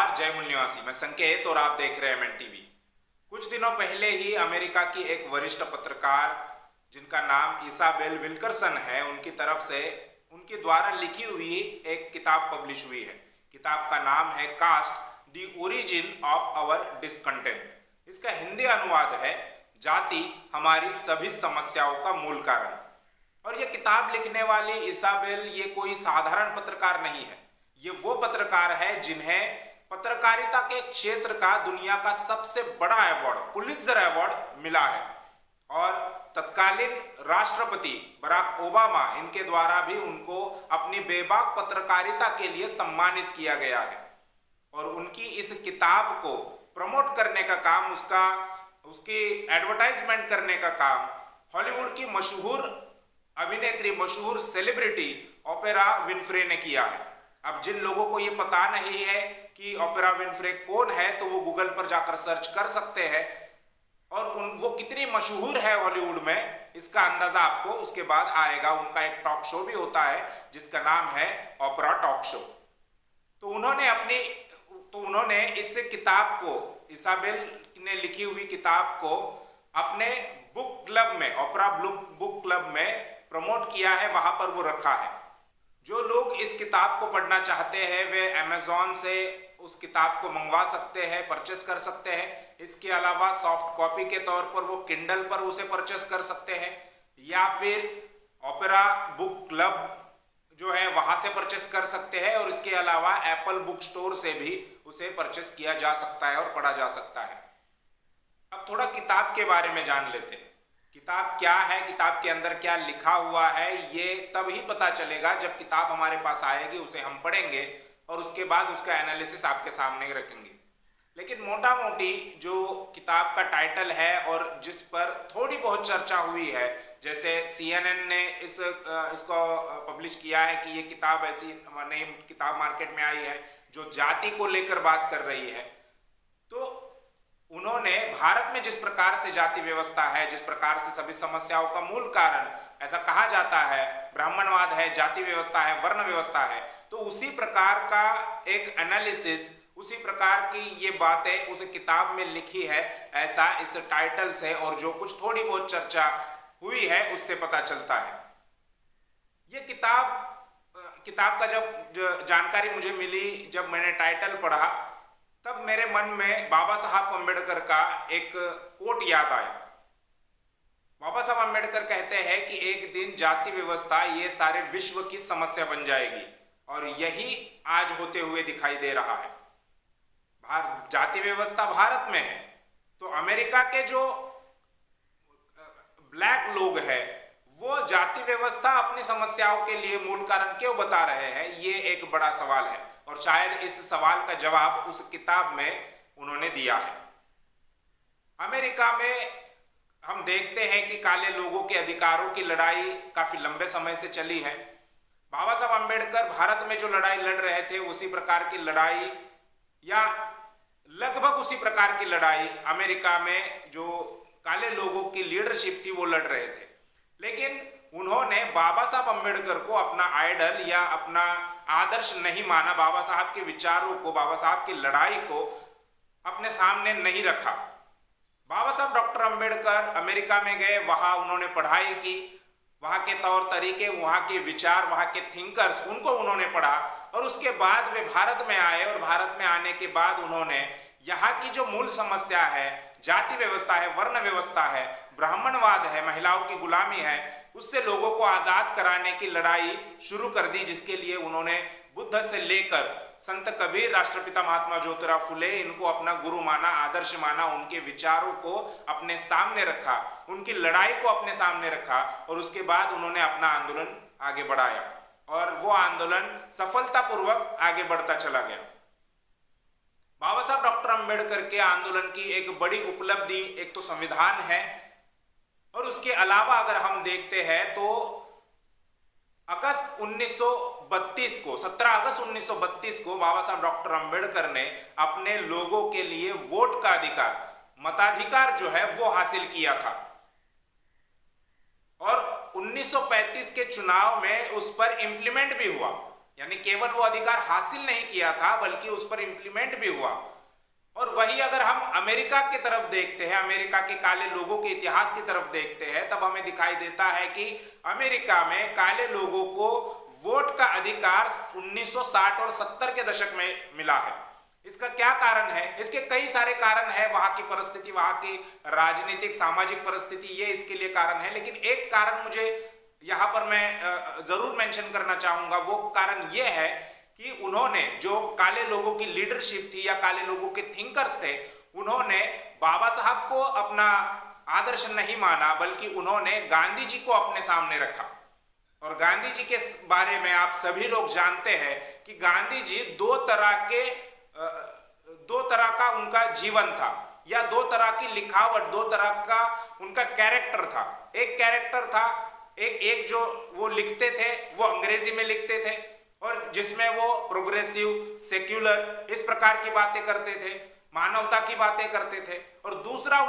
नमस्कार, जय मूल निवासी। मैं संकेत और आप देख रहे हैं एमएन टीवी। कुछ दिनों पहले ही अमेरिका की एक वरिष्ठ पत्रकार जिनका नाम इसाबेल विल्करसन है, उनकी तरफ से उनके द्वारा लिखी हुई एक किताब पब्लिश हुई है। किताब का नाम है caste the origin of our discontent. इसका हिंदी अनुवाद है जाति हमारी सभी समस्याओं का मूल कारण। और ये किताब लिखने वाली इसाबेल ये कोई साधारण पत्रकार नहीं है। ये वो पत्रकार है जिन्हें पत्रकारिता के क्षेत्र का दुनिया का सबसे बड़ा अवार्ड पुलित्जर अवार्ड मिला है और तत्कालीन राष्ट्रपति बराक ओबामा इनके द्वारा भी उनको अपनी बेबाक पत्रकारिता के लिए सम्मानित किया गया है। और उनकी इस किताब को प्रमोट करने का काम, उसकी एडवर्टाइजमेंट करने का काम हॉलीवुड की मशहूर अभिनेत्री, मशहूर सेलिब्रिटी ओपेरा विनफ्रे ने किया है। अब जिन लोगों को ये पता नहीं है कि ओपेरा विनफ्रे कौन है, तो वो गूगल पर जाकर सर्च कर सकते हैं और वो कितनी मशहूर है हॉलीवुड में, इसका अंदाजा आपको उसके बाद आएगा। उनका एक टॉक शो भी होता है जिसका नाम है ओपेरा टॉक शो। तो उन्होंने इस किताब को, इसाबेल ने लिखी हुई किताब को अपने बुक क्लब में, ओपेरा बुक क्लब में प्रमोट किया है, वहां पर वो रखा है। जो लोग इस किताब को पढ़ना चाहते हैं वे अमेज़न से उस किताब को मंगवा सकते हैं, परचेस कर सकते हैं। इसके अलावा सॉफ्ट कॉपी के तौर पर वो किंडल पर उसे परचेस कर सकते हैं या फिर ओपेरा बुक क्लब जो है वहां से परचेस कर सकते हैं। और इसके अलावा एप्पल बुक स्टोर से भी उसे परचेस किया जा सकता है और पढ़ा जा सकता है। अब थोड़ा किताब के बारे में जान लेते हैं। किताब क्या है, किताब के अंदर क्या लिखा हुआ है, ये तब ही पता चलेगा जब किताब हमारे पास आएगी, उसे हम पढ़ेंगे और उसके बाद उसका एनालिसिस आपके सामने रखेंगे। लेकिन मोटा मोटी जो किताब का टाइटल है और जिस पर थोड़ी बहुत चर्चा हुई है, जैसे CNN ने इसको पब्लिश किया है कि ये किताब ऐसी नई किताब मार्केट में आई है जो जाति को लेकर बात कर रही है। तो उन्होंने भारत में जिस प्रकार से जाति व्यवस्था है, जिस प्रकार से सभी समस्याओं का मूल कारण ऐसा कहा जाता है, ब्राह्मणवाद है, जाति व्यवस्था है, वर्ण व्यवस्था है, तो उसी प्रकार का एक एनालिसिस, उसी प्रकार की ये बातें उस किताब में लिखी है, ऐसा इस टाइटल से और जो कुछ थोड़ी बहुत चर्चा हुई है उससे पता चलता है। ये किताब का जब जानकारी मुझे मिली, जब मैंने टाइटल पढ़ा, तब मेरे मन में बाबा साहब अम्बेडकर का एक कोट याद आया। बाबा साहब अम्बेडकर कहते हैं कि एक दिन जाति व्यवस्था ये सारे विश्व की समस्या बन जाएगी और यही आज होते हुए दिखाई दे रहा है। जाति व्यवस्था भारत में है तो अमेरिका के जो ब्लैक लोग हैं वो जाति व्यवस्था अपनी समस्याओं के लिए मूल कारण क्यों बता रहे हैं, ये एक बड़ा सवाल है और शायद इस सवाल का जवाब उस किताब में उन्होंने दिया है। अमेरिका में हम देखते हैं कि काले लोगों के अधिकारों की लड़ाई काफी लंबे समय से चली है। बाबा साहब अम्बेडकर भारत में जो लड़ाई लड़ रहे थे उसी प्रकार की लड़ाई या लगभग उसी प्रकार की लड़ाई अमेरिका में जो काले लोगों की लीडरशिप थी वो लड़ रहे थे। लेकिन उन्होंने बाबा साहब अम्बेडकर को अपना आइडल या अपना आदर्श नहीं माना, बाबा साहब के विचारों को, बाबा साहब की लड़ाई को अपने सामने नहीं रखा। बाबा साहब डॉक्टर अम्बेडकर अमेरिका में गए, वहां उन्होंने पढ़ाई की, वहां के तौर तरीके, वहां के विचार, वहां के थिंकर्स, उनको उन्होंने पढ़ा और उसके बाद वे भारत में आए और भारत में आने के बाद उन्होंने यहाँ की जो मूल समस्या है, जाति व्यवस्था है, वर्ण व्यवस्था है, ब्राह्मणवाद है, महिलाओं की गुलामी है, उससे लोगों को आजाद कराने की लड़ाई शुरू कर दी, जिसके लिए उन्होंने बुद्ध से लेकर संत कबीर, राष्ट्रपिता महात्मा ज्योतिराव फुले, इनको अपना गुरु माना, आदर्श माना, उनके विचारों को अपने सामने रखा, उनकी लड़ाई को अपने सामने रखा और उसके बाद उन्होंने अपना आंदोलन आगे बढ़ाया और वो आंदोलन सफलतापूर्वक आगे बढ़ता चला गया। बाबा साहब डॉक्टर अम्बेडकर के आंदोलन की एक बड़ी उपलब्धि एक तो संविधान है और उसके अलावा अगर हम देखते हैं तो अगस्त 1932 को, 17 अगस्त 1932 को बाबा साहब डॉक्टर अम्बेडकर ने अपने लोगों के लिए वोट का अधिकार, मताधिकार जो है वो हासिल किया था और 1935 के चुनाव में उस पर इंप्लीमेंट भी हुआ। यानी केवल वो अधिकार हासिल नहीं किया था बल्कि उस पर इंप्लीमेंट भी हुआ। और वही अगर हम अमेरिका की तरफ देखते हैं, अमेरिका के काले लोगों के इतिहास की तरफ देखते हैं, तब हमें दिखाई देता है कि अमेरिका में काले लोगों को वोट का अधिकार 1960 और 70 के दशक में मिला है। इसका क्या कारण है? इसके कई सारे कारण है, वहां की परिस्थिति, वहां की राजनीतिक सामाजिक परिस्थिति, ये इसके लिए कारण है। लेकिन एक कारण मुझे यहां पर मैं जरूर मेंशन करना चाहूंगा। वो कारण ये है कि उन्होंने, जो काले लोगों की लीडरशिप थी या काले लोगों के थिंकर्स थे, उन्होंने बाबा साहब को अपना आदर्श नहीं माना बल्कि उन्होंने गांधी जी को अपने सामने रखा। और गांधी जी के बारे में आप सभी लोग जानते हैं कि गांधी जी दो तरह का उनका जीवन था, या दो तरह की लिखावट, दो तरह का उनका कैरेक्टर था। एक कैरेक्टर था, एक जो वो लिखते थे वो अंग्रेजी में लिखते थे, और जिसमें वो प्रोग्रेसिव, सेक्युलर, इस प्रकार की बातें करते थे, मानवता की बातें करते थे। और दूसरा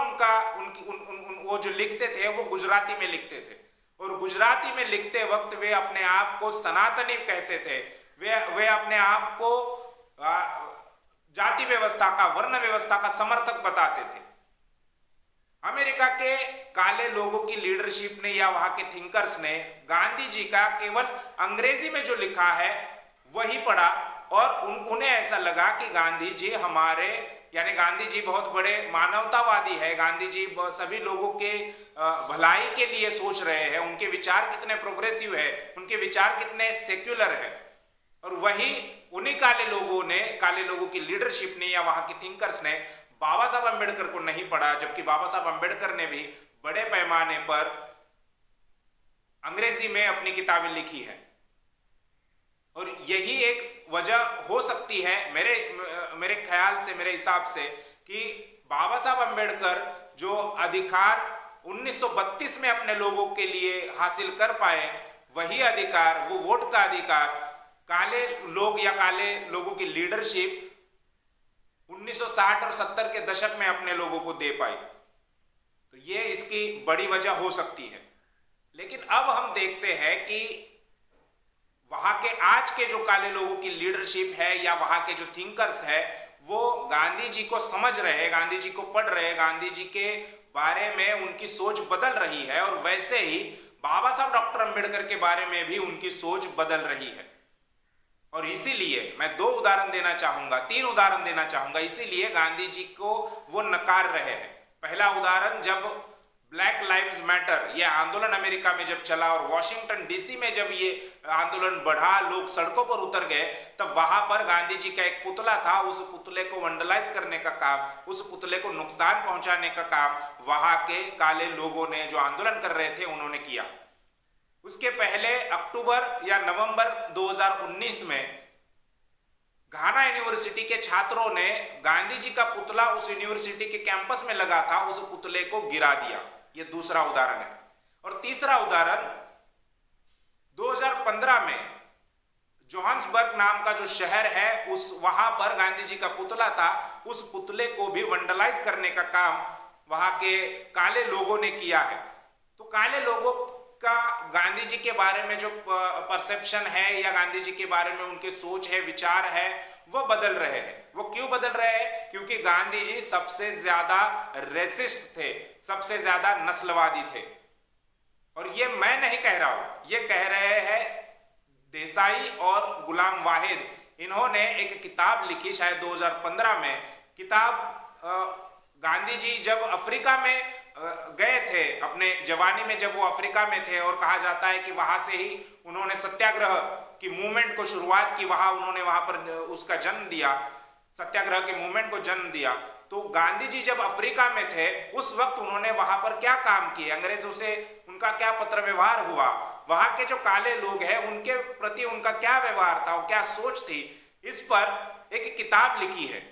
वो जो लिखते थे वो गुजराती में लिखते थे, और गुजराती में लिखते वक्त वे अपने आप को सनातनी कहते थे। वे अपने आप को जाति व्यवस्था का, वर्ण व्यवस्था का समर्थक बताते थे। अमेरिका के काले लोगों की लीडरशिप ने या वहां के थिंकर्स ने गांधी जी का केवल अंग्रेजी में जो लिखा है वही पढ़ा, और उन्हें ऐसा लगा कि गांधी जी हमारे, यानी गांधी जी बहुत बड़े मानवतावादी है, गांधी जी सभी लोगों के भलाई के लिए सोच रहे हैं, उनके विचार कितने प्रोग्रेसिव है, उनके विचार कितने सेक्युलर है। और वही उन्हीं काले लोगों की लीडरशिप ने या वहां के थिंकर्स ने बाबा साहब अंबेडकर को नहीं पढ़ा, जबकि बाबा साहब अंबेडकर ने भी बड़े पैमाने पर अंग्रेजी में अपनी किताबें लिखी है। और यही एक वजह हो सकती है मेरे ख्याल से, मेरे हिसाब से, कि बाबा साहब अंबेडकर जो अधिकार 1932 में अपने लोगों के लिए हासिल कर पाए, वही अधिकार, वो वोट का अधिकार, काले लोग या काले लोगों की लीडरशिप 1960 और 70 के दशक में अपने लोगों को दे पाई। तो ये इसकी बड़ी वजह हो सकती है। लेकिन अब हम देखते हैं कि वहां के आज के जो काले लोगों की लीडरशिप है या वहां के जो थिंकर्स है, वो गांधी जी को समझ रहे हैं, गांधी जी को पढ़ रहे हैं, गांधी जी के बारे में उनकी सोच बदल रही है। और वैसे ही बाबा साहब डॉक्टर अंबेडकर के बारे में भी उनकी सोच बदल रही है। और इसीलिए मैं 2 उदाहरण देना चाहूंगा, 3 उदाहरण देना चाहूंगा, इसीलिए गांधी जी को वो नकार रहे हैं। पहला उदाहरण, जब ब्लैक लाइव्स मैटर ये आंदोलन अमेरिका में जब चला और वॉशिंगटन डीसी में जब ये आंदोलन बढ़ा, लोग सड़कों पर उतर गए, तब वहां पर गांधी जी का एक पुतला था, उस पुतले को वैंडलाइज करने का काम, उस पुतले को नुकसान पहुंचाने का काम वहां के काले लोगों ने, जो आंदोलन कर रहे थे, उन्होंने किया। उसके पहले अक्टूबर या नवंबर 2019 में घाना यूनिवर्सिटी के छात्रों ने गांधी जी का पुतला उस यूनिवर्सिटी के कैंपस में लगा था, उस पुतले को गिरा दिया। यह दूसरा उदाहरण है। और तीसरा उदाहरण, 2015 में जोहान्सबर्ग नाम का जो शहर है, वहां पर गांधी जी का पुतला था, उस पुतले को भी वैंडलाइज करने का काम वहां के काले लोगों ने किया है। तो काले लोगों का गांधी जी के बारे में जो परसेप्शन है या गांधी जी के बारे में उनके सोच है, विचार है, वो बदल रहे हैं। वो क्यों बदल रहे हैं? क्योंकि गांधी जी सबसे ज्यादा रेसिस्ट थे, सबसे ज्यादा नस्लवादी थे। और ये मैं नहीं कह रहा हूं, ये कह रहे हैं देसाई और गुलाम वाहिद। इन्होंने एक किताब लिखी शायद 2015 में। किताब गांधी जी जब अफ्रीका में गए थे, अपने जवानी में जब वो अफ्रीका में थे, और कहा जाता है कि वहां से ही उन्होंने सत्याग्रह की मूवमेंट को शुरुआत की, उन्होंने वहां पर उसका जन्म दिया, सत्याग्रह के मूवमेंट को जन्म दिया। तो गांधी जी जब अफ्रीका में थे, उस वक्त उन्होंने वहां पर क्या काम किए, अंग्रेजों से उनका क्या पत्र व्यवहार हुआ, वहां के जो काले लोग हैं उनके प्रति उनका क्या व्यवहार था और क्या सोच थी, इस पर एक किताब लिखी है।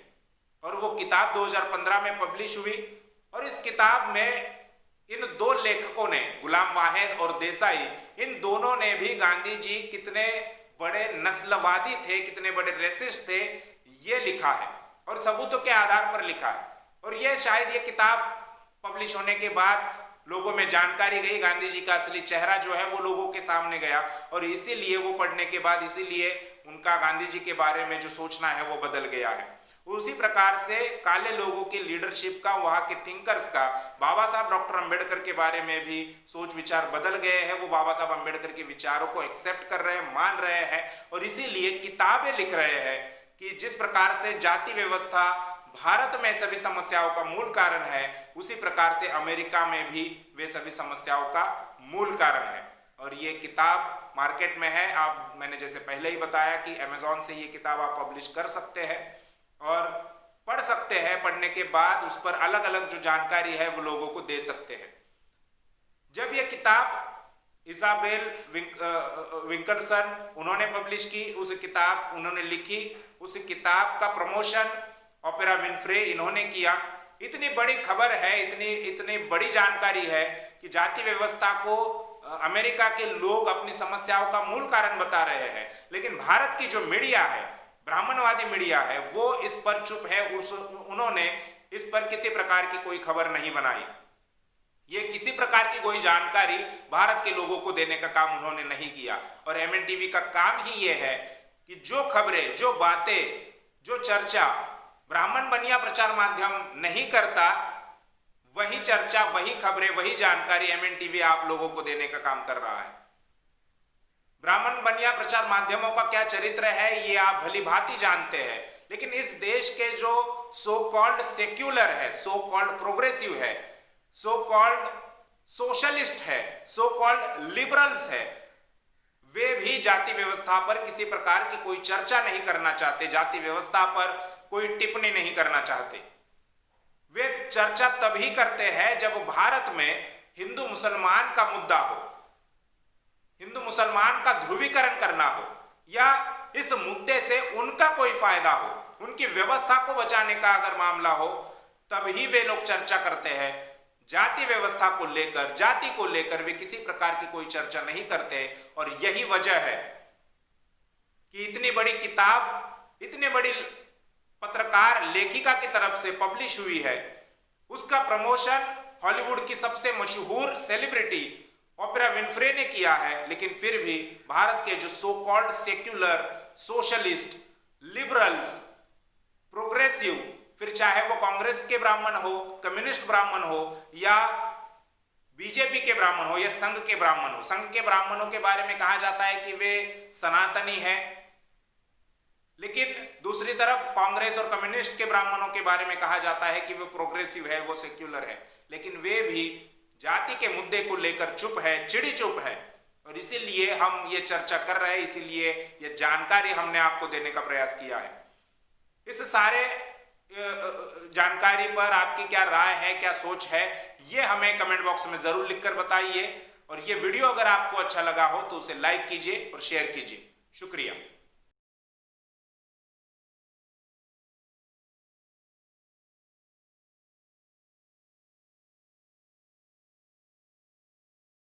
और वो किताब 2015 में पब्लिश हुई। और इस किताब में इन 2 लेखकों ने, गुलाम वाहिद और देसाई, इन दोनों ने भी गांधी जी कितने बड़े नस्लवादी थे, कितने बड़े रेसिस्ट थे, ये लिखा है और सबूतों के आधार पर लिखा है। और ये शायद ये किताब पब्लिश होने के बाद लोगों में जानकारी गई, गांधी जी का असली चेहरा जो है वो लोगों के सामने गया, और इसीलिए वो पढ़ने के बाद इसीलिए उनका गांधी जी के बारे में जो सोचना है वो बदल गया है। उसी प्रकार से काले लोगों की लीडरशिप का, वहां के थिंकर्स का, बाबा साहब डॉक्टर अंबेडकर के बारे में भी सोच विचार बदल गए हैं। वो बाबा साहब अंबेडकर के विचारों को एक्सेप्ट कर रहे हैं, मान रहे हैं और इसीलिए किताबें लिख रहे हैं कि जिस प्रकार से जाति व्यवस्था भारत में सभी समस्याओं का मूल कारण है, उसी प्रकार से अमेरिका में भी वे सभी समस्याओं का मूल कारण है। और ये किताब मार्केट में है। मैंने जैसे पहले ही बताया कि अमेज़न से ये किताब आप पब्लिश कर सकते हैं और पढ़ सकते हैं। पढ़ने के बाद उस पर अलग अलग जो जानकारी है वो लोगों को दे सकते हैं। जब ये किताब इसाबेल विंकलसन उन्होंने पब्लिश की, उस किताब उन्होंने लिखी, उस किताब का प्रमोशन ओपेरा विनफ्रे इन्होंने किया। इतनी बड़ी खबर है, इतनी बड़ी जानकारी है कि जाति व्यवस्था को अमेरिका के लोग अपनी समस्याओं का मूल कारण बता रहे हैं, लेकिन भारत की जो मीडिया है, ब्राह्मणवादी मीडिया है, वो इस पर चुप है। उन्होंने इस पर किसी प्रकार की कोई खबर नहीं बनाई। ये किसी प्रकार की कोई जानकारी भारत के लोगों को देने का काम उन्होंने नहीं किया। और एमएनटीवी का काम ही ये है कि जो खबरें, जो बातें, जो चर्चा ब्राह्मण बनिया प्रचार माध्यम नहीं करता, वही चर्चा, वही खबरें, वही जानकारी एमएनटीवी आप लोगों को देने का काम कर रहा है। ब्राह्मण बनिया प्रचार माध्यमों का क्या चरित्र है ये आप भली भांति जानते हैं, लेकिन इस देश के जो सो कॉल्ड सेक्युलर है, सो कॉल्ड प्रोग्रेसिव है, सो कॉल्ड सोशलिस्ट है, सो कॉल्ड लिबरल्स है, वे भी जाति व्यवस्था पर किसी प्रकार की कोई चर्चा नहीं करना चाहते, जाति व्यवस्था पर कोई टिप्पणी नहीं करना चाहते। वे चर्चा तभी करते हैं जब भारत में हिंदू मुसलमान का मुद्दा हो, हिंदू मुसलमान का ध्रुवीकरण करना हो, या इस मुद्दे से उनका कोई फायदा हो, उनकी व्यवस्था को बचाने का अगर मामला हो, तभी वे लोग चर्चा करते हैं। जाति व्यवस्था को लेकर, जाति को लेकर वे किसी प्रकार की कोई चर्चा नहीं करते। और यही वजह है कि इतनी बड़ी किताब, इतनी बड़ी पत्रकार लेखिका की तरफ से पब्लिश हुई है, उसका प्रमोशन हॉलीवुड की सबसे मशहूर सेलिब्रिटी ओपेरा विनफ्रे ने किया है, लेकिन फिर भी भारत के जो so called secular, socialist, liberals, progressive, फिर चाहे वो कांग्रेस के ब्राह्मण हो, कम्युनिस्ट ब्राह्मण हो, या बीजेपी के ब्राह्मण हो, या संघ के ब्राह्मण हो। संघ के ब्राह्मणों के बारे में कहा जाता है कि वे सनातनी है, लेकिन दूसरी तरफ कांग्रेस और कम्युनिस्ट के ब्राह्मणों के बारे में कहा जाता है कि वो प्रोग्रेसिव है, वो सेक्युलर है, लेकिन वे भी जाति के मुद्दे को लेकर चुप है, चिड़ी चुप है। और इसीलिए हम ये चर्चा कर रहे हैं, इसीलिए ये जानकारी हमने आपको देने का प्रयास किया है। इस सारे जानकारी पर आपकी क्या राय है, क्या सोच है, ये हमें कमेंट बॉक्स में जरूर लिखकर बताइए। और ये वीडियो अगर आपको अच्छा लगा हो तो उसे लाइक कीजिए और शेयर कीजिए। शुक्रिया।